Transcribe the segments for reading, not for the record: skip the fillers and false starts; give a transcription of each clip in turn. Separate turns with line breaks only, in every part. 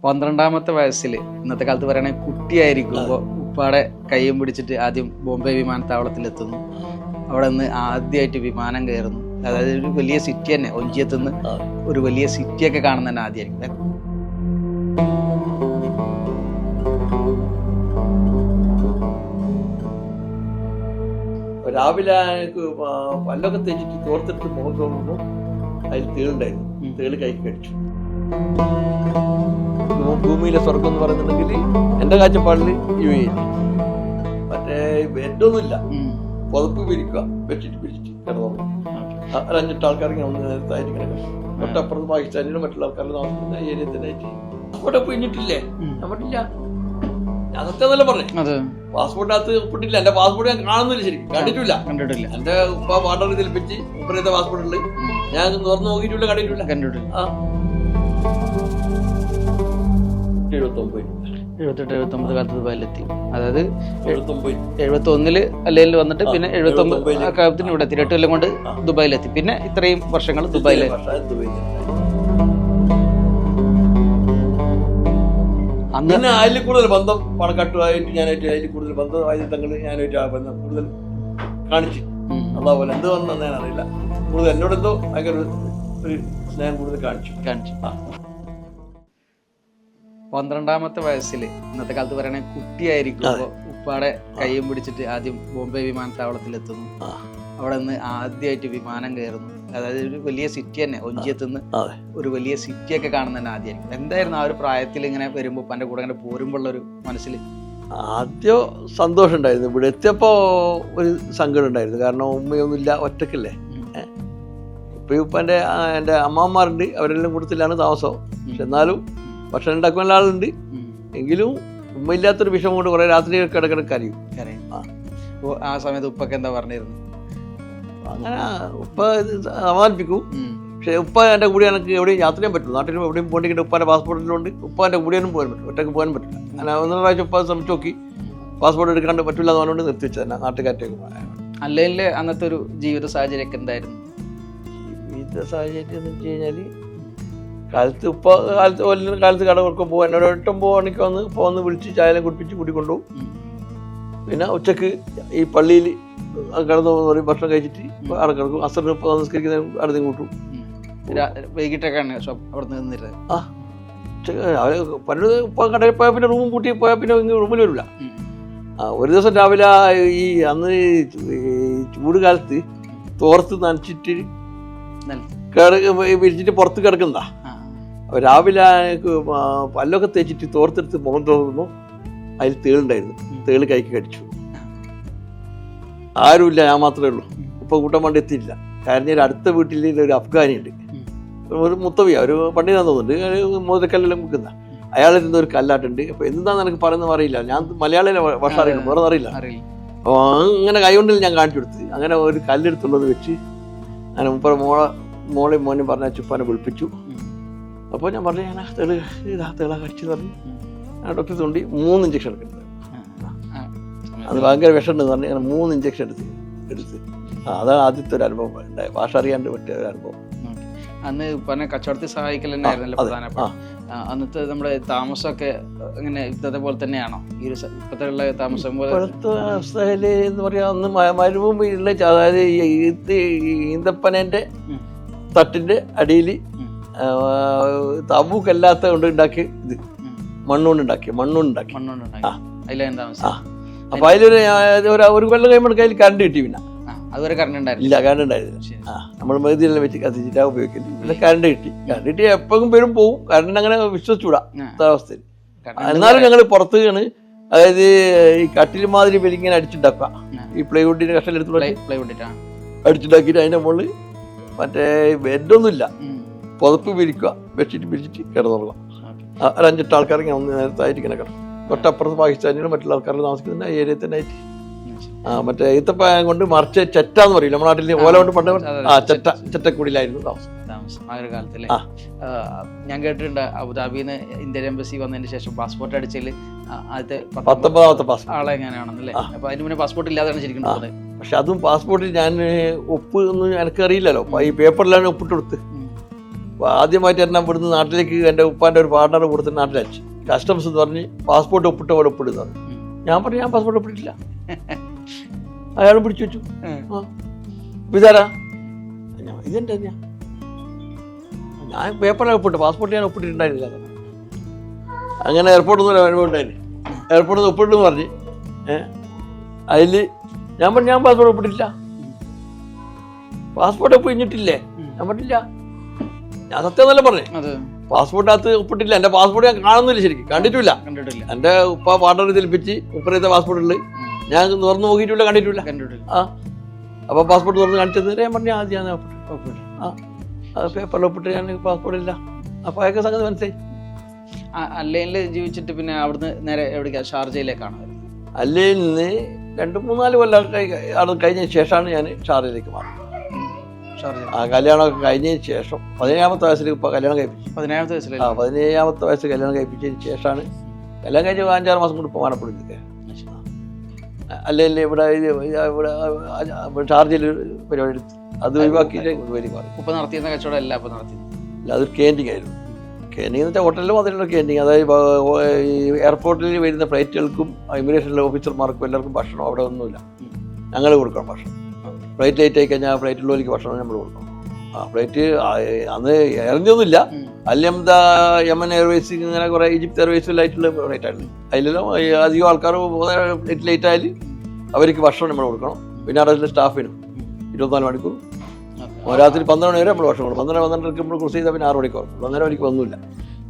12ാമത്തെ വയസ്സിൽ ഇന്നത്തെ കാലത്ത് പറയുകയാണെങ്കിൽ കുട്ടിയായിരിക്കുമ്പോൾ ഉപ്പാടെ കയ്യും പിടിച്ചിട്ട് ആദ്യം ബോംബെ വിമാനത്താവളത്തിലെത്തുന്നു. അവിടെ നിന്ന് ആദ്യമായിട്ട് വിമാനം കയറുന്നു. അതായത് ഒരു വലിയ സിറ്റി തന്നെ, ഒഞ്ചിയത്ത് നിന്ന് ഒരു വലിയ സിറ്റിയൊക്കെ കാണുന്ന തന്നെ ആദ്യമായിരിക്കും.
രാവിലെ പല്ലൊക്കെ തേച്ചിട്ട് തോർത്തെടുത്ത് മുഖം തോന്നുമ്പോൾ അതിൽ തേളുണ്ടായിരുന്നു. തേള് കൈക്ക് കടിച്ചു. ഭൂമിയിലെ സ്വർഗം എന്ന് പറയുന്നുണ്ടെങ്കിൽ എന്റെ കാഴ്ചപ്പാടിൽ മറ്റേ ബെഡൊന്നുമില്ല, പുതപ്പ് പിരിക്കുക, ബെഡ്ഷീറ്റ് പിരിച്ചിട്ട് കിടന്നു. ഒരു 5-8 ആൾക്കാർ ഇങ്ങനെ ഒന്ന് നേരത്തായിട്ട് ഇങ്ങനെ തൊട്ടപ്പുറത്ത് പാകിസ്ഥാനിലും മറ്റുള്ള ആൾക്കാരുടെ താമസിക്കുന്ന ഏരിയ തന്നെ ആയിട്ട് അവിടെ പിഴിഞ്ഞിട്ടില്ലേ? ഞാൻ പറ്റില്ല, അതൊക്കെ നല്ല പറഞ്ഞു. പാസ്പോർട്ടിനകത്ത് ഒപ്പിട്ടില്ല. എന്റെ പാസ്പോർട്ട് ഞാൻ കാണുന്നില്ല, ശരിക്കും കണ്ടിട്ടില്ല. എന്റെ ഉപ്പ വാട്ടർ ഇതിൽപ്പിച്ച് ഉപ്പറത്തെ പാസ്പോർട്ട് ഉണ്ട്, ഞാൻ തുറന്നു നോക്കിയിട്ടില്ല, കണ്ടിട്ടില്ല.
78-79 കാലത്ത് ദുബായിലെത്തി. അതായത് 71 അല്ലെങ്കിൽ വന്നിട്ട് പിന്നെ 79 കാലത്തിന് ഇവിടെ എത്തി. 8 കൊല്ലം കൊണ്ട് ദുബായിലെത്തി. പിന്നെ ഇത്രയും വർഷങ്ങൾ ദുബായിലെ.
അന്ന് അതിൽ കൂടുതൽ ബന്ധം പണക്കാട്ടുമായിട്ട് ഞാനായിട്ട് അതിൽ കൂടുതൽ ബന്ധം തങ്ങൾ ഞാനായിട്ട് ആ ബന്ധം കൂടുതൽ കാണിച്ചു. അതേപോലെ എന്ത് വന്നെന്ന് ഞാൻ അറിയില്ല. കൂടുതൽ എന്നോട് എന്തോ ഭയങ്കര ഒരു സ്നേഹം കൂടുതൽ കാണിച്ചു.
12ാമത്തെ വയസ്സിൽ ഇന്നത്തെ കാലത്ത് പറയുകയാണെങ്കിൽ കുട്ടിയായിരിക്കുമ്പോൾ ഉപ്പാടെ കയ്യും പിടിച്ചിട്ട് ആദ്യം ബോംബെ വിമാനത്താവളത്തിലെത്തുന്നു. അവിടെ നിന്ന് ആദ്യമായിട്ട് വിമാനം കയറുന്നു. അതായത് ഒരു വലിയ സിറ്റി തന്നെ, ഒഞ്ചിയത്ത് നിന്ന് ഒരു വലിയ സിറ്റിയൊക്കെ കാണുന്ന തന്നെ ആദ്യമായിരിക്കും. എന്തായിരുന്നു ആ ഒരു പ്രായത്തിൽ ഇങ്ങനെ വരുമ്പോൾ ഉപ്പാന്റെ കൂടെ ഇങ്ങനെ പോരുമ്പോഴുള്ള ഒരു മനസ്സിൽ?
ആദ്യം സന്തോഷം ഉണ്ടായിരുന്നു. ഇവിടെ എത്തിയപ്പോ ഒരു സങ്കടം ഉണ്ടായിരുന്നു. കാരണം ഉമ്മയൊന്നുമില്ല, ഒറ്റക്കല്ലേ. ഇപ്പൊ ഉപ്പാന്റെ എൻ്റെ അമ്മമാരുണ്ട്, അവരെല്ലാം കൂട്ടത്തിലാണ് താമസം. പക്ഷെ എന്നാലും ഭക്ഷണം ഉണ്ടാക്കുന്ന ആളുണ്ട്. എങ്കിലും ഉമ്മയില്ലാത്തൊരു വിഷമം കൊണ്ട് കുറെ രാത്രി കിടക്കിടക്ക് കരയും.
ആ സമയത്ത് ഉപ്പൊക്കെ എന്താ പറഞ്ഞിരുന്നു?
അങ്ങനെ ഉപ്പ സമാധാനിപ്പിക്കും. പക്ഷെ ഉപ്പ എൻ്റെ കൂടെ എനിക്ക് എവിടെയും യാത്ര ചെയ്യാൻ പറ്റും. നാട്ടിൽ എവിടെയും പോകണമെങ്കിൽ ഉപ്പാൻ്റെ പാസ്പോർട്ടിലുണ്ട്. ഉപ്പാൻ്റെ കൂടെയൊന്നും പോകാൻ പറ്റും, ഒറ്റയ്ക്ക് പോകാൻ പറ്റില്ല. അങ്ങനെ 1 പ്രാവശ്യം ഉപ്പ ശ്രമിച്ചു നോക്കി, പാസ്പോർട്ട് എടുക്കാണ്ട് പറ്റില്ല എന്ന് പറഞ്ഞുകൊണ്ട് നിർത്തി വെച്ചത് തന്നെ നാട്ടുകാരത്തേക്ക് പോകാൻ.
അല്ലെങ്കിൽ അന്നത്തെ ഒരു ജീവിത സാഹചര്യമൊക്കെ എന്തായിരുന്നു?
ജീവിത സാഹചര്യം എന്ന് വെച്ച് കഴിഞ്ഞാൽ കാലത്ത് കാലത്ത് കട കൊടുക്കാൻ പോകും. എന്നോട് 8-9 മണിക്ക് വന്ന് വിളിച്ച് ചായ കുടിപ്പിച്ച് കൂട്ടിക്കൊണ്ടുപോകും. പിന്നെ ഉച്ചക്ക് ഈ പള്ളിയിൽ കിടന്നു പറയും, ഭക്ഷണം കഴിച്ചിട്ട് അവിടെ കിടക്കും. അസറിന് നമസ്കരിക്കുന്ന അടുത്ത് കൂട്ടും.
വൈകിട്ടൊക്കെയാണ് അവിടെ നിന്നിരുന്നത്.
പലരും ഇപ്പം കടയിൽ പോയാൽ പിന്നെ റൂമും കൂട്ടി പോയാൽ പിന്നെ റൂമിൽ വരില്ല. ഒരു ദിവസം രാവിലെ ഈ അന്ന് ചൂട് കാലത്ത് തോർത്ത് നനച്ചിട്ട് വിരിച്ചിട്ട് പുറത്ത് കിടക്കുന്നതാ. രാവിലെ പല്ലൊക്കെ തേച്ചിട്ട് തോർത്തെടുത്ത് മുഖം തോന്നുമ്പോൾ അതിൽ തേളുണ്ടായിരുന്നു. തേള് കൈക്ക് കടിച്ചു. ആരുമില്ല, ഞാൻ മാത്രമേ ഉള്ളൂ. ഇപ്പൊ കൂട്ടം പണ്ട് എത്തിയില്ല. കാരണം അടുത്ത വീട്ടിൽ ഒരു അഫ്ഗാനിയുണ്ട്, ഒരു മുത്തവിയ, ഒരു പണ്ഡിതാന്ന് തോന്നുന്നുണ്ട്, മോതിരക്കല്ലെല്ലാം വെക്കുന്ന. അയാളിരുന്ന ഒരു കല്ലാട്ടുണ്ട്. അപ്പൊ എന്താന്ന് എനിക്ക് പറയുന്നത് അറിയില്ല. ഞാൻ മലയാളിയിലെ ഭാഷ അറിയില്ല, വേറെ അറിയില്ല. അപ്പോൾ അങ്ങനെ കൈകൊണ്ടിൽ ഞാൻ കാണിച്ചു കൊടുത്ത്. അങ്ങനെ ഒരു കല്ലെടുത്തുള്ളത് വെച്ച് അങ്ങനെ മോളെ മോനെ പറഞ്ഞ ചുപ്പാനെ വിളിപ്പിച്ചു. അപ്പോൾ ഞാൻ പറഞ്ഞു, ഞാൻ തേള കടിച്ചു പറഞ്ഞു. ഞാൻ ഡോക്ടറെ തൊണ്ടി 3 ഇഞ്ചക്ഷൻ എടുക്കുന്നത്. അത് ഭയങ്കര വിഷമുണ്ടെന്ന് പറഞ്ഞ് ഞാൻ 3 ഇഞ്ചക്ഷൻ എടുത്ത്. അതാണ് ആദ്യത്തെ ഒരു അനുഭവം ഉണ്ടായത്, ഭാഷ അറിയാണ്ട് പറ്റിയ ഒരു അനുഭവം.
അന്ന് പറഞ്ഞ കച്ചവടത്തിൽ സഹായിക്കൽ തന്നെയായിരുന്നല്ലോ പ്രധാനപ്പെട്ട. അന്നത്തെ നമ്മുടെ താമസമൊക്കെ ഇങ്ങനെ ഇന്നത്തെ പോലെ തന്നെയാണോ? ഈ ഒരു ഇപ്പോഴത്തെ ഉള്ള താമസം പോലെ
അവസ്ഥയില് എന്ന് പറയാ, അന്ന് മരുഭൂമിയിലുള്ള, അതായത് ഈന്തപ്പനന്റെ തട്ടിന്റെ അടിയിൽ തബൂക്കല്ലാത്ത കൊണ്ട് ഉണ്ടാക്കി ഇത് മണ്ണുകൊണ്ടുണ്ടാക്കി. അപ്പൊ അതിലൊരു കൊല്ലം കഴിയുമ്പോൾ കയ്യിൽ കറണ്ട് കിട്ടി. പിന്നെ
അതുവരെ കറണ്ട് ഉണ്ടായിരുന്നു?
ഇല്ല, കറണ്ട് ഉണ്ടായിരുന്നില്ല. നമ്മൾ മെഴുതിയെല്ലാം വെച്ച് കത്തിച്ചിട്ടാ ഉപയോഗിക്കല്. പിന്നെ കറണ്ട് കിട്ടി എപ്പോഴും വരും പോവും. കറണ്ട് അങ്ങനെ വിശ്വസിച്ചൂടാ അവസ്ഥയിൽ. എന്നാലും ഞങ്ങൾ പുറത്ത് വീണ്, അതായത് ഈ കട്ടിൽ മാതിരി വലിങ്ങനെ അടിച്ചുണ്ടാക്കുക. ഈ പ്ലൈവുഡിന്റെ കഷ്ണം എടുത്ത് അടിച്ചുണ്ടാക്കിയിട്ട് അതിന്റെ മുകളിൽ മറ്റേ ബെഡൊന്നുമില്ല, പുതപ്പ് പിരിക്കുക, ബെഡ്ഷീറ്റ് പിരിച്ചിട്ട് കിടന്നുറങ്ങാം. ഒരു 5-8 ആൾക്കാർ ഇങ്ങനെ ഒന്ന് നേരത്തായിട്ട് ഇങ്ങനെ കിടക്കും. തൊട്ടപ്പുറത്ത് പാകിസ്ഥാനിലും മറ്റുള്ള ആൾക്കാർ താമസിക്കുന്ന ഏരിയ തന്നെ ആയിട്ട്. മറ്റേ ഈത്തപ്പഴം കൊണ്ട് മറിച്ച് ചെറ്റാന്ന് പറയില്ല നമ്മുടെ നാട്ടിൽ, ഓല കൊണ്ട് പണ്ട് ചെറ്റക്കുടിയിലായിരുന്നു താമസം
ആ ഒരു കാലത്തല്ലേ. ഞാൻ കേട്ടിട്ടുണ്ട് അബുദാബിന്ന് ഇന്ത്യൻ എംബസി വന്നതിന് ശേഷം പാസ്പോർട്ട് അടിച്ചതിൽ ആദ്യത്തെ
19ാമത്തെ പാസ്പോർട്ട്
ആളെ എങ്ങനെയാണെന്നല്ലേ. അപ്പൊ അതിന് മുന്നേ പാസ്പോർട്ട് ഇല്ലാതാണ് ശരിക്കും.
പക്ഷെ അതും പാസ്പോർട്ടിൽ ഞാൻ ഒപ്പ് ഒന്നും എനിക്കറിയില്ലല്ലോ. ഈ പേപ്പറിലാണ് ഒപ്പിട്ട് കൊടുത്ത്. അപ്പോൾ ആദ്യമായിട്ട് എന്നെ ഇവിടുന്ന് നാട്ടിലേക്ക് എൻ്റെ ഉപ്പാൻ്റെ ഒരു പാർട്ണർ കൊടുത്തിട്ട് നാട്ടിലയച്ചു. കസ്റ്റംസ് എന്ന് പറഞ്ഞ് പാസ്പോർട്ട് ഒപ്പിട്ട പോലെ ഒപ്പിടുന്നു പറഞ്ഞു. ഞാൻ പറഞ്ഞു ഞാൻ പാസ്പോർട്ട് ഒപ്പിട്ടില്ല. അയാൾ പിടിച്ചു വെച്ചു. ഇതാരാ? ഇതെൻ്റെ ഞാൻ പേപ്പറിൽ ഒപ്പിട്ടു, പാസ്പോർട്ട് ഞാൻ ഒപ്പിട്ടിട്ടുണ്ടായിരുന്നില്ല. അങ്ങനെ എയർപോർട്ടിൽ നിന്ന് അനുഭവം ഉണ്ടായിരുന്നു. എയർപോർട്ടിൽ നിന്ന് ഒപ്പിട്ടെന്ന് പറഞ്ഞ് അതിൽ ഞാൻ പറഞ്ഞു ഞാൻ പാസ്പോർട്ട് ഒപ്പിട്ടില്ല. പാസ്പോർട്ട് ഒപ്പ് കഴിഞ്ഞിട്ടില്ലേ? ഞാൻ പറഞ്ഞില്ല. ഞാൻ സത്യം നല്ല പറഞ്ഞേ, പാസ്പോർട്ടിനകത്ത് ഒപ്പിട്ടില്ല. എൻ്റെ പാസ്പോർട്ട് ഞാൻ കാണുന്നില്ല, ശരിക്കും കണ്ടിട്ടില്ല. എൻ്റെ ഉപ്പ പാർട്ണർ തെളിപ്പിച്ച് ഉപ്പറത്തെ പാസ്പോർട്ടില് ഞാൻ തുറന്ന് നോക്കിയിട്ടില്ല, കണ്ടിട്ടില്ല. ആ അപ്പൊ പാസ്പോർട്ട് തുറന്ന് കാണിച്ചത് ഞാൻ പറഞ്ഞു ആദ്യം ഞാൻ ഒപ്പിട്ടു. അത് പേപ്പറിൽ ഒപ്പിട്ട് ഞാൻ പാസ്പോർട്ട് ഇല്ല. അപ്പൊ അതൊക്കെ സംഗതി മനസ്സിലായി.
അല്ലയിൽ ജീവിച്ചിട്ട് പിന്നെ അവിടുന്ന് നേരെ എവിടേക്കാണ്? ഷാർജയിലേക്കാണ്.
അല്ലയിൽ നിന്ന് 2-3-4 കൊല്ലം കഴിഞ്ഞ ശേഷമാണ് ഞാൻ ഷാർജയിലേക്ക് മാറുന്നത്. ആ കല്യാണമൊക്കെ കഴിഞ്ഞതിന് ശേഷം 17-ാമത്തെ വയസ്സിൽ ഇപ്പൊ കല്യാണം കഴിപ്പിച്ചു.
17-ാമത്തെ വയസ്സിൽ?
17-ാമത്തെ വയസ്സിൽ കല്യാണം കഴിപ്പിച്ചതിന് ശേഷമാണ് കല്യാണം കഴിഞ്ഞ 5-6 മാസം കൊണ്ട് ഇപ്പൊ മരണപ്പെടുന്നത്. അല്ലെങ്കിൽ ഇവിടെ ഷാർജയിൽ പരിപാടി എടുത്തു. അത് ഒഴിവാക്കിയിട്ട് ദുബൈയിൽ മാറി.
ഇപ്പൊ നടത്തിയിരുന്ന കച്ചവടം അല്ല ഇപ്പൊ നടത്തിയത്?
അല്ല, അതൊരു ക്യാൻറ്റീൻ ആയിരുന്നു. ക്യാൻറ്റീൻ എന്ന് വെച്ചാൽ ഹോട്ടലിലും അതിലുള്ള ക്യാൻറ്റീൻ. അതായത് എയർപോർട്ടിൽ വരുന്ന ഫ്ലൈറ്റുകൾക്കും ഇമിഗ്രേഷനിലെ ഓഫീസർമാർക്കും എല്ലാവർക്കും ഭക്ഷണം അവിടെ ഒന്നുമില്ല, ഞങ്ങൾ കൊടുക്കണം ഭക്ഷണം. ഫ്ലൈറ്റ് ലേറ്റ് ആയി കഴിഞ്ഞാൽ ഫ്ലൈറ്റിലുള്ളവർക്ക് ഭക്ഷണം നമ്മൾ കൊടുക്കണം. ആ ഫ്ലൈറ്റ് അന്ന് ഇറങ്ങിയൊന്നുമില്ല. അല്ലെന്ത യമൻ എയർവേസ്, ഇങ്ങനെ കുറേ ഈജിപ്ത് എയർവേസിലായിട്ടുള്ള ഫ്ലൈറ്റ് ആയിരുന്നു. അതിലെല്ലാം അധികം ആൾക്കാർ ഫ്ലൈറ്റ് ലേറ്റ് ആയാൽ അവർക്ക് ഭക്ഷണം നമ്മൾ കൊടുക്കണം. പിന്നെ അവിടെ സ്റ്റാഫിനും 24 മണിക്കൂർ രാത്രി 12 മണി വരെ നമ്മൾ ഭക്ഷണം കൊടുക്കും. 12-12 നമ്മൾ ക്രോസ് ചെയ്താൽ പിന്നെ 6 മണിക്ക് ഉറക്കും. 1:30 മണിക്ക് ഒന്നുമില്ല.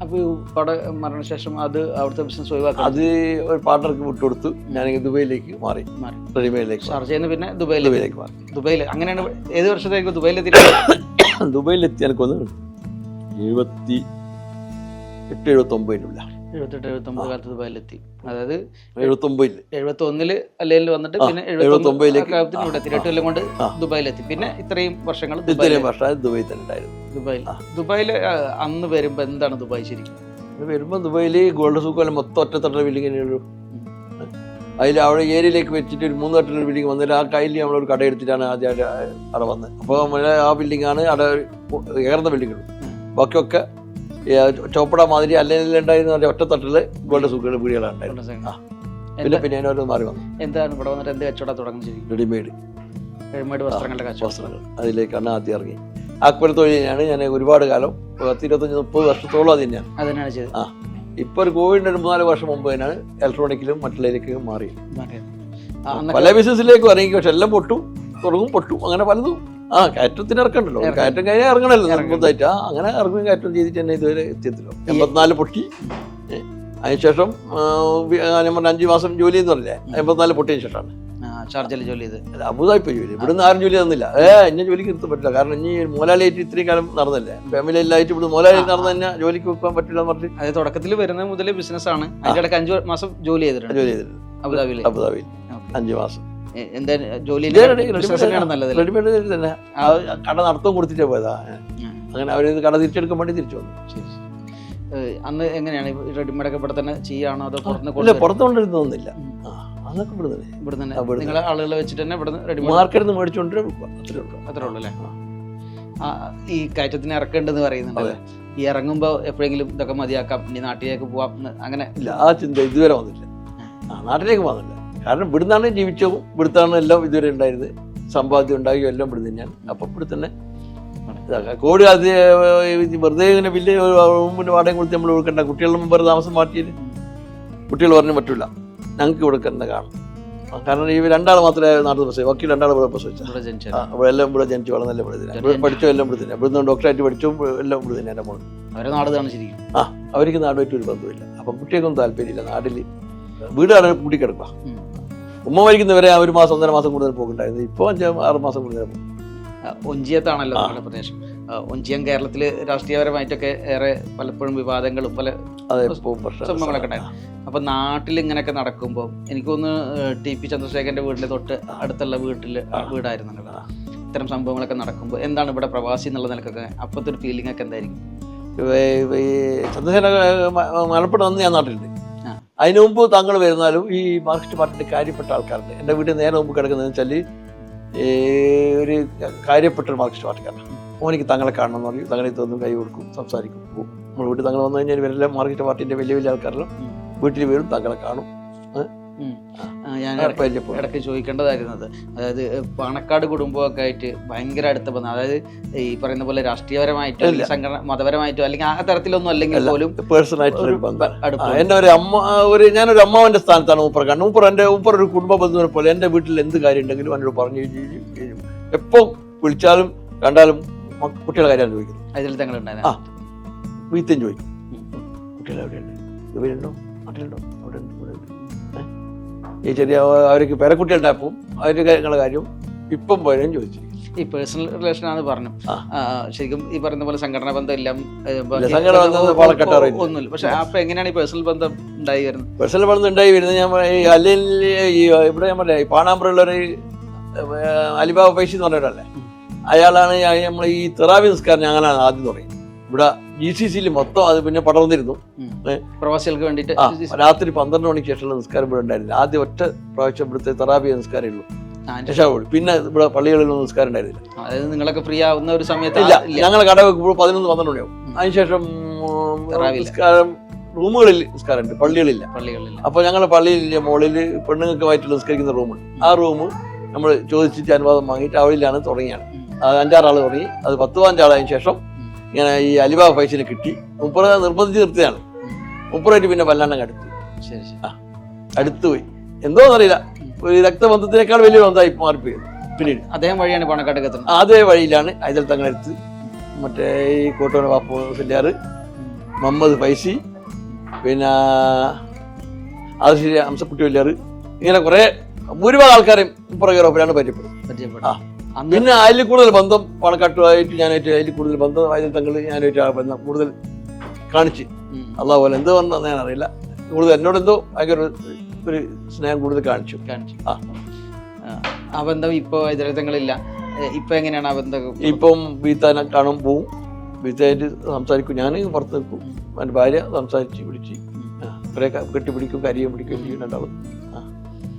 അപ്പോൾ ഉപ്പാടെ മരണശേഷം അത് അവിടുത്തെ ബിസിനസ് ഒഴിവാക്കാം?
അത് ഒരു പാർട്ണർക്ക് വിട്ടുകൊടുത്തു. ഞാൻ ദുബൈയിലേക്ക് മാറി. റെഡിമേഡിലേക്ക്
ഷാർജയിൽ നിന്ന് പിന്നെ ദുബൈയിലേക്ക് മാറി. ദുബൈയിൽ അങ്ങനെയാണ്. ഏത് വർഷത്തേക്ക് ദുബൈയിലെത്തി? ദുബൈയിലെത്തി
എനിക്കൊന്ന് 78-79
78-79 കാലത്ത് ദുബായിലെത്തി. അതായത്
79-71
അല്ലെങ്കിൽ വന്നിട്ട് പിന്നെ 79-ലേക്ക് 8 കൊല്ലം കൊണ്ട് ദുബായിലെത്തി. പിന്നെ ഇത്രയും വർഷങ്ങൾ ദുബായിൽ തന്നെ ഉണ്ടായിരുന്നു. ദുബായിൽ അന്ന് വരുമ്പോ എന്താണ് ദുബായ് ശരിക്കും?
വരുമ്പോ ദുബായില് ഗോൾഡ് സൂക്ക് മൊത്തം ഒറ്റത്തട്ടുള്ള ബിൽഡിംഗ് ഉള്ളൂ. അതിൽ അവിടെ ഏരിയയിലേക്ക് വെച്ചിട്ട് ഒരു 3 തട്ടുള്ള ബിൽഡിംഗ് വന്നിട്ട് ആ കയ്യിൽ നമ്മളൊരു കട എടുത്തിട്ടാണ് ആദ്യം അവിടെ വന്നത്. അപ്പോൾ ആ ബിൽഡിംഗാണ് അവിടെ ഉയർന്ന ബിൽഡിങ്ങുകൾ. ബാക്കിയൊക്കെ ചോപ്പട മാതിരി അല്ലെങ്കിൽ ഉണ്ടായിരുന്ന ഒറ്റത്തട്ടില് ഗോൾഡ് സൂക്കുകൾ വീടുകളാണ് ഉണ്ടായിരുന്നത്. പിന്നെ അതിനോട് മാറി വന്നു.
എന്താണ് ഇവിടെ വന്നിട്ട് എന്ത് കച്ചവടം തുടങ്ങി?
റെഡിമെയ്ഡ്
വസ്ത്രങ്ങളുടെ വസ്ത്രങ്ങൾ
അതിലേക്കാണ് ആദ്യം ഇറങ്ങി. ആക്വൽ തൊഴിലാണ് ഞാൻ ഒരുപാട് കാലം 25-30 വർഷത്തോളം അത് തന്നെയാണ്
ചെയ്തത്.
ആ ഇപ്പൊ ഒരു കോവിഡിന് 3-4 വർഷം മുമ്പ് തന്നെയാണ് ഇലക്ട്രോണിക്കിലും മറ്റുള്ളതിലേക്കും മാറി. പല ബിസിനസ്സിലേക്കും ഇറങ്ങി. പക്ഷെ എല്ലാം പൊട്ടും, തുടങ്ങും, പൊട്ടും, അങ്ങനെ പലതും. കയറ്റത്തിന് ഇറക്കണ്ടല്ലോ, കയറ്റം കഴിഞ്ഞാൽ ഇറങ്ങണല്ലോ നിർബന്ധമായിട്ട്. അങ്ങനെ ഇറങ്ങും കയറ്റം ചെയ്തിട്ട് തന്നെ ഇതുവരെ എത്തിയത്തില്ലോ. 84 പൊട്ടി. അതിനുശേഷം ഞാൻ പറഞ്ഞ 5 മാസം ജോലി എന്ന് പറഞ്ഞില്ലേ, 84 പൊട്ടിയതിന് ശേഷമാണ്
ഷാർജയിൽ ജോലി ചെയ്ത്.
അബുദാബി പോയി ജോലി. ഇവിടുന്ന് ആരും ജോലി തന്നില്ല. ഇന്നെ ജോലിക്ക് നിർത്താൻ പറ്റില്ല. കാരണം ഇനി മോലാലിയായിട്ട് ഇത്രയും കാലം നടന്നല്ലേ, ഫാമിലി എല്ലായിട്ട് ഇവിടെ മോലാലി നടന്നു തന്നെ ജോലിക്ക് വെക്കാൻ പറ്റില്ല എന്ന് പറഞ്ഞിട്ട്.
അത് തുടക്കത്തിൽ വരുന്ന മുതൽ ബിസിനസ് ആണ്. അതിന്റെ ഇടയ്ക്ക് 5 മാസം ജോലി ചെയ്തിട്ടുണ്ട് അബുദാബിയിൽ. 5
മാസം
എന്താ ജോലി?
റെഡിമെയ്ഡ് തന്നെ കട നടത്തം കൊടുത്തിട്ടേ പോയതാ. അങ്ങനെ അവരിത് കട തിരിച്ചെടുക്കാൻ വേണ്ടി തിരിച്ചു വന്നു.
അന്ന് എങ്ങനെയാണ് റെഡിമെയ്ഡ് ഒക്കെ ഇവിടെ തന്നെ ചെയ്യാണോ അതോ
പുറത്തുകൊണ്ടിരുന്നൊന്നുമില്ല? അതൊക്കെ ഇവിടെ തന്നെ
നിങ്ങളെ ആളുകളെ വെച്ചിട്ട് തന്നെ ഇവിടെ
മാർക്കറ്റിൽ നിന്ന് മേടിച്ചോണ്ട്
അത്രേ ഉള്ളൂ അല്ലേ? ഈ കയറ്റത്തിന് ഇറക്കേണ്ടെന്ന് പറയുന്നുണ്ട്. ഈ ഇറങ്ങുമ്പോ എപ്പോഴെങ്കിലും ഇതൊക്കെ മതിയാക്കാം, ഇനി നാട്ടിലേക്ക് പോവാം അങ്ങനെ
ഇല്ല? ആ ചിന്ത ഇതുവരെ വന്നില്ല. നാട്ടിലേക്ക് പോകുന്നില്ല. കാരണം ഇവിടുന്നാണ് ജീവിച്ചതും ഇവിടുത്താണ് എല്ലാം ഇതുവരെ ഉണ്ടായിരുന്നത്. സമ്പാദ്യം ഉണ്ടാകുകയും എല്ലാം ഇവിടെ തന്നെയാണ്. അപ്പം ഇവിടെ തന്നെ കോവിഡ് അത് വെറുതെ ഇങ്ങനെ വലിയ റൂമിൻ്റെ വാടകയും കൊടുത്ത് നമ്മൾ കൊടുക്കണ്ട. കുട്ടികളുടെ മുമ്പ് താമസം മാറ്റിയത് കുട്ടികൾ പറഞ്ഞു പറ്റില്ല, ഞങ്ങൾക്ക് ഇവിടെ തന്നെ കാണും. കാരണം ഈ 2 മാത്രമേ നാട്ടിൽ പ്രസവിച്ചു, ബാക്കി 2 ഇവിടെ പ്രസവിച്ചു. ഇവിടെ എല്ലാം ഇവിടെ ജനിച്ചു വളർന്നല്ല ഇവിടെ തന്നെ. ഇവിടെ പഠിച്ചോ എല്ലാം ഇവിടെ തന്നെ. ഇവിടുന്ന് ഡോക്ടറായിട്ട് പഠിച്ചും എല്ലാം ഇവിടെ തന്നെ. എൻ്റെ മോൾ അവർക്ക് നാടുമായിട്ട് ഒരു ബന്ധമില്ല. അപ്പം കുട്ടികൾക്കൊന്നും താല്പര്യമില്ല. നാട്ടിൽ വീടാണ് കൂട്ടിക്കിടക്കുക. ഉമ്മ മരിക്കുന്നവരെ 1 മാസം 1.5 മാസം കൂടുതൽ പോകുന്നുണ്ടായിരുന്നു. ഇപ്പോൾ 5-6 മാസം കൂടുതൽ പോകും.
ഒഞ്ചിയത്താണല്ലോ നമ്മുടെ പ്രദേശം. ഒഞ്ചിയം കേരളത്തിൽ രാഷ്ട്രീയപരമായിട്ടൊക്കെ ഏറെ പലപ്പോഴും വിവാദങ്ങളും പല സംഭവങ്ങളൊക്കെ ഉണ്ടായിരുന്നു. അപ്പൊ നാട്ടിൽ ഇങ്ങനെയൊക്കെ നടക്കുമ്പോൾ എനിക്കൊന്ന് ടി പി ചന്ദ്രശേഖരന്റെ വീടിന്റെ തൊട്ട് അടുത്തുള്ള വീടായിരുന്നല്ലോ. ഇത്തരം സംഭവങ്ങളൊക്കെ നടക്കുമ്പോൾ എന്താണ് ഇവിടെ പ്രവാസി എന്നുള്ള നിലക്കൊക്കെ അപ്പോഴത്തെ ഒരു ഫീലിംഗ് ഒക്കെ എന്തായിരിക്കും?
ചന്ദ്രശേഖരൻ മലപ്പുറം വന്ന് ഞാൻ നാട്ടിലുണ്ട്. അതിനു മുമ്പ് താങ്കൾ വരുന്നാലും ഈ മാർക്സിസ്റ്റ് പാർട്ടിയുടെ കാര്യപ്പെട്ട ആൾക്കാരുണ്ട്. എൻ്റെ വീട്ടിൽ നേരെ മുമ്പ് കിടക്കുന്നതെന്ന് വെച്ചാൽ ഒരു കാര്യപ്പെട്ട ഒരു മാർക്സിസ്റ്റ് പാർട്ടിക്കാരനാണ്. മോനിക്ക് തങ്ങളെ കാണണം എന്ന് പറയും. തങ്ങളെ തോന്നും കൈ കൊടുക്കും, സംസാരിക്കും, പോകും. നമ്മൾ വീട്ടിൽ തങ്ങൾ വന്നു കഴിഞ്ഞാൽ ഇവരെല്ലാം മാർക്കറ്റ് പാർട്ടിൻ്റെ വലിയ വലിയ ആൾക്കാരെല്ലാം വീട്ടിൽ വരും, തങ്ങളെ കാണും.
ഞാൻ ഇടയ്ക്ക് ചോദിക്കേണ്ടതായിരുന്നത്, അതായത് പാണക്കാട് കുടുംബമൊക്കെ ആയിട്ട് ഭയങ്കര അടുത്ത ബന്ധം, അതായത് ഈ പറയുന്ന പോലെ രാഷ്ട്രീയപരമായിട്ടോ സംഘടന മതപരമായിട്ടോ അല്ലെങ്കിൽ ആ തരത്തിലൊന്നും അല്ലെങ്കിൽ പോലും
പേഴ്സണായിട്ടൊരു ബന്ധം. എൻ്റെ ഒരു ഞാനൊരു അമ്മാവൻ്റെ സ്ഥാനത്താണ് മൂപ്പർ കണ്ടത്. മൂപ്പർ ഒരു കുടുംബ ബന്ധുവിനെ പോലെ എൻ്റെ വീട്ടിൽ എന്ത് കാര്യം ഉണ്ടെങ്കിലും എന്നോട് പറഞ്ഞു ചെയ്യും. എപ്പോൾ വിളിച്ചാലും കണ്ടാലും കുട്ടികളുടെ കാര്യമാണ് ചോദിക്കുന്നത്.
അതിൽ തങ്ങളുണ്ടായി
വീത്തം ചോദിക്കും, കുട്ടികൾ എവിടെയുണ്ട്, ഇവരുണ്ടോ, നാട്ടിലുണ്ടോ, അവിടെ ഉണ്ട്, ഇവിടെ ഉണ്ട്. ഈ ചെറിയ അവർക്ക് പേരക്കുട്ടികളുണ്ടായപ്പോൾ അവരുടെ കാര്യങ്ങളുടെ കാര്യം ഇപ്പം പോലും ചോദിച്ചു.
ഈ പേഴ്സണൽ റിലേഷൻ ആണെന്ന് പറഞ്ഞു. ശരിക്കും ഈ പറയുന്ന പോലെ സംഘടനാ ബന്ധം എല്ലാം ഒന്നുമില്ല. പക്ഷെ അപ്പൊ എങ്ങനെയാണ് ഈ പേഴ്സണൽ ബന്ധം ഉണ്ടായി വരുന്നത്?
പേഴ്സണൽ ബന്ധം ഉണ്ടായി വരുന്നത് ഞാൻ അല്ലെങ്കിൽ ഇവിടെ ഞാൻ പറയാം, ഈ പാണാമ്പുറമുള്ളൊരു അലിബാബ പൈസ എന്ന് പറഞ്ഞ ഒരാളല്ലേ, അയാളാണ് നമ്മൾ ഈ തെറാവി നിസ്കാരം ഞങ്ങളാണ് ആദ്യം തുടങ്ങി. ഇവിടെ GCC മൊത്തം അത് പിന്നെ പടർന്നിരുന്നു
പ്രവാസികൾക്ക് വേണ്ടിയിട്ട്.
രാത്രി 12 മണിക്ക് ശേഷമുള്ള നിസ്കാരം ഇവിടെ ഉണ്ടായിരുന്നില്ല. ആദ്യം ഒറ്റ പ്രാവശ്യം ഇവിടുത്തെ തെറാബി നിസ്കാരമേ ഉള്ളൂ. പിന്നെ ഇവിടെ പള്ളികളിലൊന്നും നിസ്കാരം ഉണ്ടായിരുന്നില്ല.
അതായത് നിങ്ങളൊക്കെ ഫ്രീ ആവുന്ന ഒരു സമയത്ത്
ഇല്ല, ഞങ്ങളെ കട വെക്കുമ്പോൾ 11-12 മണിയാവും. അതിനുശേഷം നിസ്കാരം റൂമുകളിൽ നിസ്കാരമുണ്ട്, പള്ളികളില്ല. അപ്പൊ ഞങ്ങളുടെ പള്ളിയിലെ മുകളിൽ പെണ്ണുങ്ങൾക്കുമായിട്ട് നിസ്കരിക്കുന്ന റൂമുണ്ട്. ആ റൂം നമ്മൾ ചോദിച്ചിട്ട് അനുവാദം വാങ്ങിയിട്ട് അവളിലാണ് തുടങ്ങിയാണ്. 5-6 ആൾ തുടങ്ങി. അത് 10-15 ആളായതിനു ശേഷം ഇങ്ങനെ ഈ അലിബാബ പൈസനെ കിട്ടി. മുപ്പറ നിർബന്ധിച്ച് നിർത്തിയതാണ്. മുപ്പറായിട്ട് പിന്നെ വല്ലാണ്ട് അടുത്തുപോയി. എന്തോന്നറിയില്ല, ഒരു രക്തബന്ധത്തിനേക്കാൾ വലിയ ബന്ധമായി മാറിപ്പോയി. പിന്നീട്
അദ്ദേഹം വഴിയാണ് പാണക്കാട് എത്തുന്നത്.
അതേ വഴിയിലാണ് ഹൈദൽ തങ്ങളെടുത്ത്, മറ്റേ ഈ കോട്ടോന ബാപ്പു സെല്ലാറ്, മുഹമ്മദ് ഫൈസി, പിന്നെ ആദിശ്ശേരി ഹംസക്കുട്ടി വല്യാറ്, ഇങ്ങനെ കുറെ ഭൂരിഭാഗം ആൾക്കാരെയും പുറകെയാണ് പരിചയപ്പെടും. പിന്നെ അതിൽ കൂടുതൽ ബന്ധം പാണക്കാട്ടുമായിട്ട് ഞാനായിട്ട് അതിൽ കൂടുതൽ ബന്ധം ഹൈദൽ തങ്ങൾ ഞാനായിട്ട് ബന്ധം കൂടുതൽ കാണിച്ച്. അള്ളാഹു പോലെ എന്തോ വന്നതെന്ന് ഞാൻ അറിയില്ല, കൂടുതൽ എന്നോട് എന്തോ ഭയങ്കര ഒരു സ്നേഹം കൂടുതൽ കാണിച്ചു.
ആ ബന്ധം ഇപ്പൊ ഹൈദരങ്ങളില്ല. ഇപ്പൊ എങ്ങനെയാണ് ആ ബന്ധം?
ഇപ്പം ബീത്താനെ കാണും, പോവും, ബീത്തായിട്ട് സംസാരിക്കും. ഞാൻ പുറത്ത് നിൽക്കും, എൻ്റെ ഭാര്യ സംസാരിച്ച് പിടിച്ച് കുറെ കെട്ടിപ്പിടിക്കും, കരിയും പിടിക്കുകയും ചെയ്യും.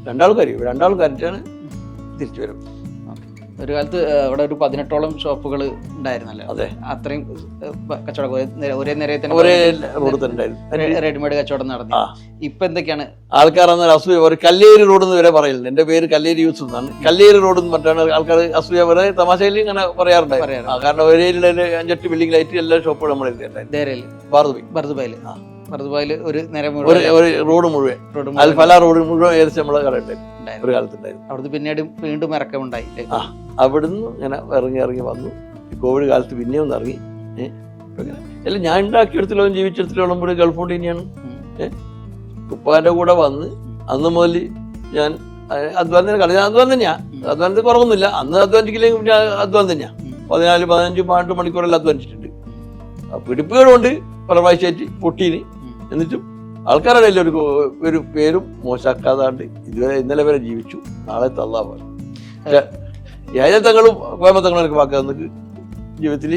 രണ്ടാളും കരിയും, രണ്ടാളും കരച്ചാണ് തിരിച്ചു വരും.
ഒരു കാലത്ത് അവിടെ ഒരു 18ഓളം ഷോപ്പുകൾ ഉണ്ടായിരുന്നല്ലോ.
അതെ,
അത്രയും കച്ചവടം ഒരേ നിരയിൽ തന്നെ റെഡിമെയ്ഡ് കച്ചവടം നടന്നു. ഇപ്പൊ എന്തൊക്കെയാണ്
ആൾക്കാർ അസൂയ? ഒരു കല്ലേരി റോഡ് എന്ന് വരെ പറയുന്നുണ്ട്. എന്റെ പേര് കല്ലേരി യൂസുഫ് എന്നാണ്. കല്ലേരി റോഡ് എന്ന് പറഞ്ഞാണ് ആൾക്കാർ അസൂയ വരെ തമാശയിൽ ഇങ്ങനെ പറയാറുണ്ടായിരുന്നു. കാരണം ഒരേ 5-8 ബിൽഡിംഗിലായിട്ട് എല്ലാ ഷോപ്പുകളും നമ്മൾ
ഭർദുബായില് ഒരു
റോഡ് മുഴുവൻ അൽഫല റോഡ് മുഴുവൻ ഏകദേശം നമ്മളെ കടയുണ്ടായിരുന്നു ഒരു കാലത്തുണ്ടായിരുന്നു.
അവിടുന്ന് പിന്നീട് വീണ്ടും ഇറക്കമുണ്ടായി.
അവിടുന്ന് ഇങ്ങനെ ഇറങ്ങി വന്നു. കോവിഡ് കാലത്ത് പിന്നെയും ഒന്ന് ഇറങ്ങി. അല്ല, ഞാൻ ഉണ്ടാക്കിയെടുത്തില്ലോളം ജീവിച്ചെടുത്തില്ലോളം കൂടി ഗൾഫ് കൊണ്ട് തന്നെയാണ്. ഉപ്പാന്റെ കൂടെ വന്ന് അന്ന് മുതൽ ഞാൻ അധ്വാനം അധ്വാനം തന്നെയാ. അധ്വാനത്തിൽ കുറവൊന്നുമില്ല. അന്ന് അധ്വാനിക്കില്ലെങ്കിൽ പിന്നെ അധ്വാനം തന്നെയാ. 14-15 മണിക്കൂറെല്ലാം അധ്വാനിച്ചിട്ടുണ്ട്. പിടിപ്പുകളുണ്ട് പല പ്രാവശ്യമായിട്ട് പൊട്ടീന്. എന്നിട്ടും ആൾക്കാരുടെ ഒരു പേരും മോശമാക്കാതാണ്ട് ഇന്നലെ വരെ ജീവിച്ചു. നാളെ തള്ളാ പോലെ തങ്ങളും കോയമ്പത്തങ്ങളും എനിക്ക് വാക്കാവുന്ന ജീവിതത്തിൽ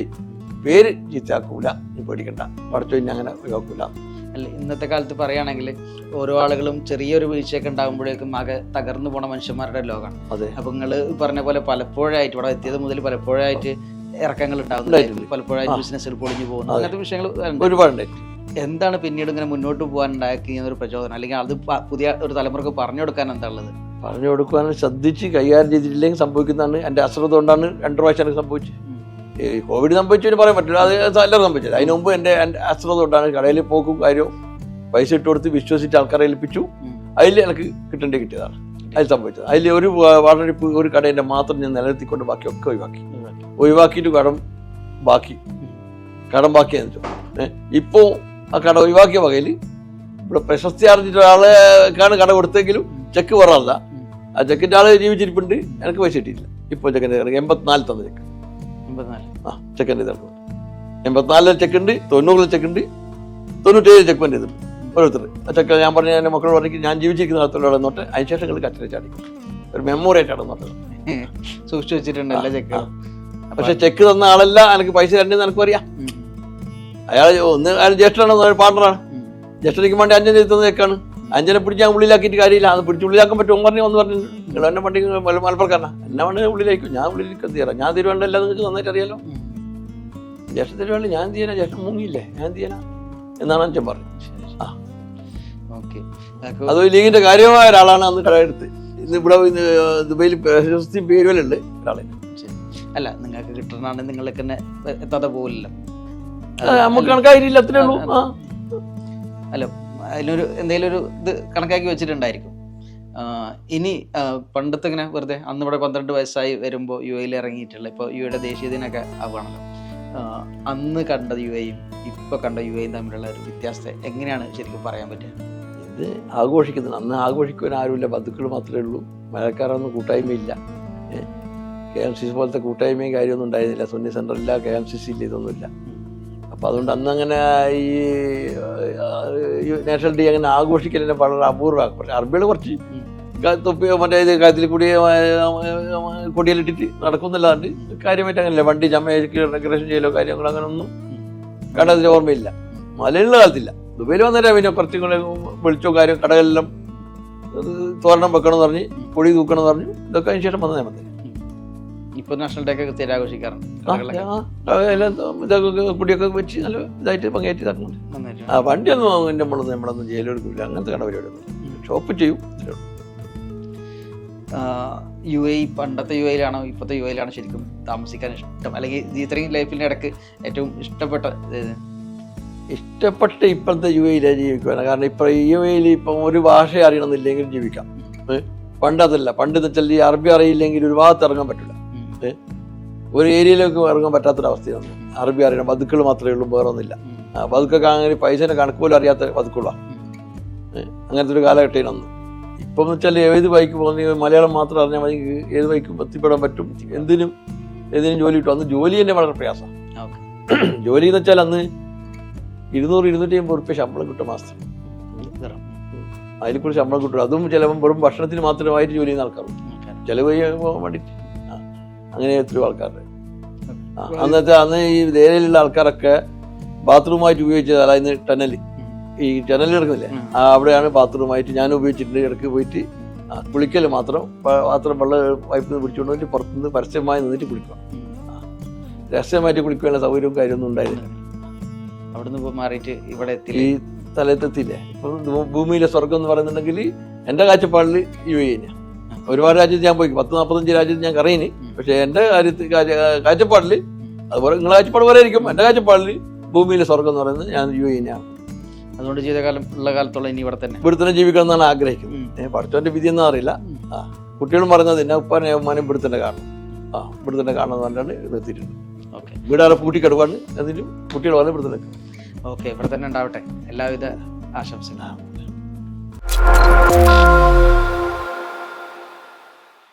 പേര് ചീത്തയാക്കൂല. നീ പേടിക്കണ്ട, പഠിച്ചോ, ഇനി അങ്ങനെ ഒഴിവാക്കൂല.
അല്ല, ഇന്നത്തെ കാലത്ത് പറയുകയാണെങ്കിൽ ഓരോ ആളുകളും ചെറിയൊരു വീഴ്ചയൊക്കെ ഉണ്ടാകുമ്പോഴേക്കും ആകെ തകർന്നു പോണ മനുഷ്യന്മാരുടെ ലോകമാണ്.
അതെ,
അപ്പൊ നിങ്ങൾ പറഞ്ഞ പോലെ പലപ്പോഴായിട്ട് ഇവിടെ എത്തിയത് മുതൽ പലപ്പോഴായിട്ട് ഇറക്കങ്ങൾ ഉണ്ടാകുന്നു, പലപ്പോഴായിട്ട് ബിസിനസ്സിൽ പൊളിഞ്ഞു പോകുന്നു, അങ്ങനത്തെ വിഷയങ്ങൾ
ഒരുപാടുണ്ടായിട്ട്.
എന്താണ് പിന്നീട് ഇങ്ങനെ മുന്നോട്ട് പോകാൻ ഉണ്ടാക്കിയ ഒരു പ്രചോദനം, അല്ലെങ്കിൽ അത് പുതിയ ഒരു തലമുറക്ക് പറഞ്ഞു കൊടുക്കാൻ എന്താ ഉള്ളത്?
പറഞ്ഞു കൊടുക്കാൻ ശ്രദ്ധിച്ച് കൈകാര്യം ചെയ്തിട്ടില്ലെങ്കിൽ സംഭവിക്കുന്നതാണ്. എൻ്റെ അശ്രദ്ധ കൊണ്ടാണ് 2 പ്രാവശ്യം എനിക്ക് സംഭവിച്ചത്. കോവിഡ് സംഭവിച്ചതിന് പറയാൻ പറ്റില്ല, അത് എല്ലാവരും സംഭവിച്ചത്. അതിന് മുമ്പ് എൻ്റെ അശ്രദ്ധ കൊണ്ടാണ്. കടയിൽ പോക്കും കാര്യവും പൈസ ഇട്ട് കൊടുത്ത് വിശ്വസിച്ച് ആൾക്കാരെ ഏൽപ്പിച്ചു. അതിൽ എനിക്ക് കിട്ടിയതാണ് അതിൽ സംഭവിച്ചത്. അതിൽ ഒരു വാടകപ്പ് ഒരു കടേൻ്റെ മാത്രം ഞാൻ നിലനിർത്തിക്കൊണ്ട് ബാക്കിയൊക്കെ ഒഴിവാക്കിയിട്ട് കടം ബാക്കിയെന്ന് വെച്ചു. ഇപ്പോൾ ആ കട ഒഴിവാക്കിയ വകയിൽ ഇവിടെ പ്രശസ്തി ആർജിച്ച ഒരാളെക്കാണ് കട കൊടുത്തെങ്കിലും ചെക്ക് പറയാറില്ല. ആ ചെക്കിൻ്റെ ആള് ജീവിച്ചിരിപ്പുണ്ട്. എനിക്ക് പൈസ കിട്ടിയില്ല. ഇപ്പോൾ ചെക്കൻ്റെ 84 തന്ന ചെക്ക്. ചെക്കൻ്റെ ഇതാണ് 84 ചെക്കുണ്ട്, 90 ചെക്കുണ്ട്, 97 ചെക്ക് പണ്ട് ചെയ്തിട്ടുണ്ട് ഓരോരുത്തർ. ആ ചെക്ക് ഞാൻ പറഞ്ഞ എൻ്റെ മക്കളോട് പറഞ്ഞിട്ട് ഞാൻ ജീവിച്ചിരിക്കുന്ന കാലത്തോടെ നോട്ടെ, അതിനുശേഷം കച്ചറ ചാടി ഒരു മെമ്മോറി ആയിട്ടാണ് നോട്ടത്.
സൂക്ഷിച്ചു വെച്ചിട്ടുണ്ടല്ലോ ചെക്ക്.
പക്ഷെ ചെക്ക് തന്ന ആളല്ല എനിക്ക് പൈസ തരേണ്ടതെന്ന് എനിക്കും അറിയാം. അയാൾ ജ്യേഷ്ഠനാണ്, പാർട്ണറാണ്. ജ്യേഷ്ഠനിക്ക് വേണ്ടി 5 തന്ന ചെക്കാണ്. 5 പിടിച്ച് ഞാൻ ഉള്ളിലാക്കിയിട്ട് കാര്യമില്ല. അത് പിടിച്ച് ഉള്ളിലാക്കാൻ പറ്റും ഒന്ന് പറഞ്ഞു. നിങ്ങൾ എന്നെ വണ്ടി മലപ്പുറക്കാരനാ, എന്നെ വേണ്ടി ഉള്ളിലായിരിക്കും. ഞാൻ ഉള്ളിലേക്ക് തീരാം. ഞാൻ തീരുവേണ്ടല്ല, നിങ്ങൾക്ക് നന്നായിട്ട് അറിയാലോ. ജ്യേഷ്ഠത്തിന് വേണ്ടി ഞാൻ ചെയ്യാനാ, ജ്യേഷ്ഠൻ മുങ്ങിയില്ലേ, ഞാൻ ചെയ്യാനാ എന്നാണ് അച്ഛൻ പറഞ്ഞത്. ആ
ഓക്കെ.
അത് ലീഗിന്റെ കാര്യമായ ഒരാളാണ് അന്ന് കടയെടുത്ത്. ഇന്ന് ഇവിടെ ദുബൈയിൽ പേരുവലുണ്ട് ഒരാളെ.
അല്ല, നിങ്ങൾക്ക് കിട്ടണാണ് നിങ്ങൾക്ക് തന്നെ എത്താതെ പോകില്ലല്ലോ.
നമുക്ക് കണക്കായിട്ടില്ല, അത്രേ ഉള്ളൂ.
അല്ല, അതിനൊരു എന്തെങ്കിലും ഒരു ഇത് കണക്കാക്കി വെച്ചിട്ടുണ്ടായിരിക്കും. ഇനി പണ്ടത്തെ ഇങ്ങനെ വെറുതെ അന്ന് ഇവിടെ 12 വയസ്സായി വരുമ്പോൾ യു എയിൽ ഇറങ്ങിയിട്ടുള്ള, ഇപ്പോൾ യു എയുടെ ദേശീയ ദിനമൊക്കെ ആവുകയാണല്ലോ, അന്ന് കണ്ട യു എയും ഇപ്പൊ കണ്ട യു എയും തമ്മിലുള്ള ഒരു വ്യത്യാസത്തെ എങ്ങനെയാണ് ശരിക്കും പറയാൻ പറ്റുക?
ഇത് ആഘോഷിക്കുന്നത്, അന്ന് ആഘോഷിക്കുവാൻ ആരുമില്ല, ബന്ധുക്കൾ മാത്രമേ ഉള്ളൂ. മലയാളക്കാരൊന്നും കൂട്ടായ്മയില്ല. KMCC പോലത്തെ കൂട്ടായ്മയും കാര്യമൊന്നും ഉണ്ടായിരുന്നില്ല. സുന്നി സെൻ്ററില്ല, KMCC ഇല്ല, ഇതൊന്നുമില്ല. അപ്പം അതുകൊണ്ട് അന്ന് അങ്ങനെ ഈ നാഷണൽ ഡേ അങ്ങനെ ആഘോഷിക്കലിനെ വളരെ അപൂർവമാണ്. പക്ഷേ അറബികൾ കുറച്ച് തൊപ്പി മറ്റേ ഇത് കാര്യത്തിൽ കൂടി കൊടിയിലിട്ടിട്ട് നടക്കുന്നില്ലാണ്ട് കാര്യമായിട്ട് അങ്ങനെയല്ല. വണ്ടി ചമ്മയ്ക്ക് ഡെക്കറേഷൻ ചെയ്യലോ കാര്യങ്ങളോ അങ്ങനെ ഒന്നും കണ്ടതിന് ഓർമ്മയില്ല. മലയുള്ള കാലത്തില്ല. ദുബൈയിൽ വന്നേരം പിന്നെ കുറച്ചും കൂടെ വിളിച്ചോ കാര്യം, കടകളെല്ലാം തോരണം വെക്കണമെന്ന് പറഞ്ഞ്, പൊടി തൂക്കണമെന്ന് പറഞ്ഞു. ഇതൊക്കെ അതിന് ശേഷം വന്നതേ മതി.
ഇപ്പൊ നാഷണൽ ഡേ ഒക്കെ കൃത്യമായിട്ട് ആഘോഷിക്കാറുണ്ട്.
ഇതൊക്കെ കുടിയൊക്കെ വെച്ച് നല്ല ഇതായിട്ട് പങ്കേറ്റി തരുന്നുണ്ട്. ആ വണ്ടിയൊന്നും നമ്മളൊന്നും ജയിലെടുക്കില്ല, അങ്ങനത്തെ കട പരിപാടിയൊന്നും. ഷോപ്പ് ചെയ്യും.
യു എ പണ്ടത്തെ യു എയിലാണോ ഇപ്പോഴത്തെ യു എയിലാണോ ശരിക്കും താമസിക്കാൻ ഇഷ്ടം, അല്ലെങ്കിൽ ഇത്രയും ലൈഫിൻ്റെ ഇടയ്ക്ക് ഏറ്റവും
ഇഷ്ടപ്പെട്ട ഇപ്പോഴത്തെ യു എയിലെ ജീവിക്കുവാണ്. കാരണം ഇപ്പം യു എയിൽ ഇപ്പം ഒരു ഭാഷ അറിയണമെന്നില്ലെങ്കിൽ ജീവിക്കാം. പണ്ടതല്ല. പണ്ട് എന്ന് വെച്ചാൽ ഈ അറബി അറിയില്ലെങ്കിൽ ഒരു ഭാഗത്ത് ഇറങ്ങാൻ പറ്റില്ല. ഒരു ഏരിയയിലേക്ക് ഇറങ്ങാൻ പറ്റാത്തൊരവസ്ഥയാണ്. അറബി അറിയണം, ബതുക്കൾ മാത്രമേ ഉള്ളൂ, വേറെ ഒന്നുമില്ല. ബതുക്കൊക്കെ അങ്ങനെ പൈസേനെ കണക്ക് പോലും അറിയാത്ത ബതുക്കളാണ്. അങ്ങനത്തെ ഒരു കാലഘട്ടമാണ് അന്ന്. ഇപ്പം എന്ന് വെച്ചാൽ ഏത് ബൈക്ക് പോകുന്ന മലയാളം മാത്രം അറിഞ്ഞാൽ മതി, ഏത് ബൈക്കും എത്തിപ്പെടാൻ പറ്റും. ഏതിനും ജോലി കിട്ടും. അന്ന് ജോലി തന്നെ വളരെ പ്രയാസമാണ്. ജോലി എന്ന് വെച്ചാൽ അന്ന് 200-250 റുപ്യ ശമ്പളം കിട്ടും മാസത്തിൽ. അതിൽ കൂടി ശമ്പളം കിട്ടും. അതും ചിലപ്പം വെറും ഭക്ഷണത്തിന് മാത്രമായിട്ട് ജോലി ചെയ്യുന്ന ആൾക്കാരും, ചിലവ് പോകാൻ വേണ്ടിയിട്ട്. അങ്ങനെ എത്രയോ ആൾക്കാരുടെ അന്ന് ഈ ദേരയിലുള്ള ആൾക്കാരൊക്കെ ബാത്റൂമായിട്ട് ഉപയോഗിച്ചത്. അതായത് ടനല്, ഈ ടനൽ കിടക്കുന്നില്ലേ, അവിടെയാണ് ബാത്റൂമായിട്ട് ഞാൻ ഉപയോഗിച്ചിട്ടുണ്ട്. ഇടയ്ക്ക് പോയിട്ട് കുളിക്കൽ മാത്രം വെള്ളം പൈപ്പിൽ നിന്ന് പിടിച്ചുകൊണ്ട് പോയിട്ട് പുറത്തുനിന്ന് പരസ്യമായി നിന്നിട്ട് കുളിക്കണം. രഹസ്യമായിട്ട് കുളിക്കാനുള്ള സൗകര്യവും കാര്യമൊന്നും ഉണ്ടായിരുന്നില്ല.
അവിടുന്ന് മാറിയിട്ട് ഇവിടെ
ഈ സ്ഥലത്തെത്തിയില്ലേ. ഇപ്പം ഭൂമിയിലെ സ്വർഗം എന്ന് പറയുന്നുണ്ടെങ്കിൽ എൻ്റെ കാഴ്ചപ്പാടിൽ യു എ തന്നെയാണ്. ഒരുപാട് രാജ്യത്ത് ഞാൻ പോയി, 40-45 രാജ്യത്ത് ഞാൻ കറയിന്. പക്ഷെ എൻ്റെ കാഴ്ചപ്പാടിൽ, അതുപോലെ നിങ്ങളുടെ കാഴ്ചപ്പാട് പോലെ ആയിരിക്കും, എൻ്റെ കാഴ്ചപ്പാടിൽ ഭൂമിയിലെ സ്വർഗം എന്ന് പറയുന്നത് ഞാൻ യു എ തന്നെയാണ്.
അതുകൊണ്ട് ജീവിതകാലം ഉള്ള കാലത്തോളം ഇനി ഇവിടെ തന്നെ
ജീവിക്കണം എന്നാണ് ആഗ്രഹിക്കുന്നത്. പഠിച്ചവൻ്റെ വിധിയൊന്നും അറിയില്ല. കുട്ടികളും പറഞ്ഞത് എന്നെ ഉപ്പാനെ ഉമ്മാനും ഇവിടെ തന്നെ കാണും. ഇവിടെ തന്നെ കാണുമെന്ന് പറഞ്ഞാണ് നിർത്തിയിട്ടുണ്ട്. വീടാറെ പൂട്ടിക്കിടവാണ്. എന്നിട്ടും കുട്ടികൾ വന്ന് ഇവിടെ തന്നെ.
ഓക്കെ, ഇവിടെ തന്നെ ഉണ്ടാവട്ടെ. എല്ലാവിധ ആശംസകളും.